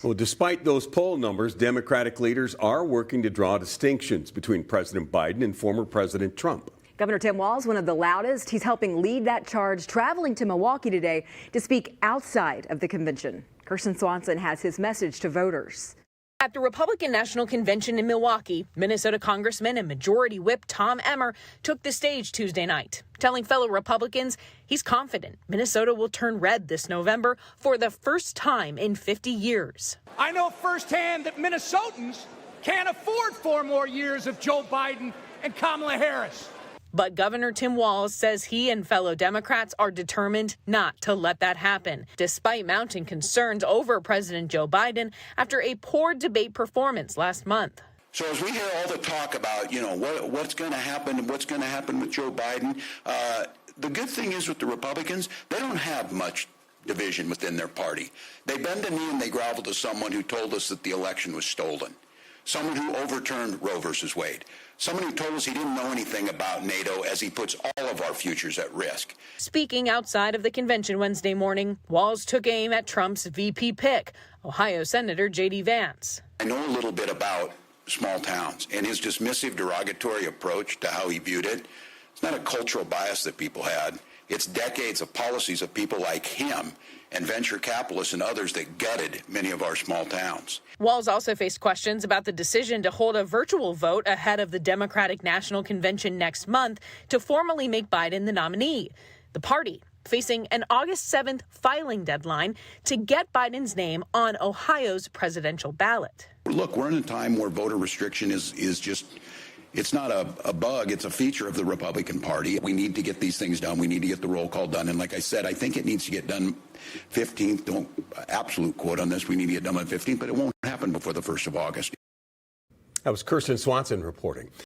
Well, despite those poll numbers, Democratic leaders are working to draw distinctions between President Biden and former President Trump. Governor Tim Walz, one of the loudest. He's helping lead that charge, traveling to Milwaukee today to speak outside of the convention. Kirsten Swanson has his message to voters. At the Republican National Convention in Milwaukee, Minnesota Congressman and Majority Whip Tom Emmer took the stage Tuesday night, telling fellow Republicans he's confident Minnesota will turn red this November for the first time in 50 years. I know firsthand that Minnesotans can't afford 4 more years of Joe Biden and Kamala Harris. But Governor Tim Walz says he and fellow Democrats are determined not to let that happen, despite mounting concerns over President Joe Biden after a poor debate performance last month. So as we hear all the talk about, what's going to happen and what's going to happen with Joe Biden, the good thing is with the Republicans, they don't have much division within their party. They bend the knee and they grovel to someone who told us that the election was stolen. Someone who overturned Roe versus Wade. Someone who told us he didn't know anything about NATO as he puts all of our futures at risk. Speaking outside of the convention Wednesday morning, Walz took aim at Trump's VP pick, Ohio Senator J.D. Vance. I know a little bit about small towns and his dismissive, derogatory approach to how he viewed it. It's not a cultural bias that people had. It's decades of policies of people like him and venture capitalists and others that gutted many of our small towns. Walz also faced questions about the decision to hold a virtual vote ahead of the Democratic National Convention next month to formally make Biden the nominee. The party facing an August 7th filing deadline to get Biden's name on Ohio's presidential ballot. Look, we're in a time where voter restriction is just... It's not a bug, it's a feature of the Republican Party. We need to get these things done. We need to get the roll call done. And like I said, I think it needs to get done 15th. Don't absolute quote on this. We need to get done on 15th, but it won't happen before the 1st of August. That was Kirsten Swanson reporting.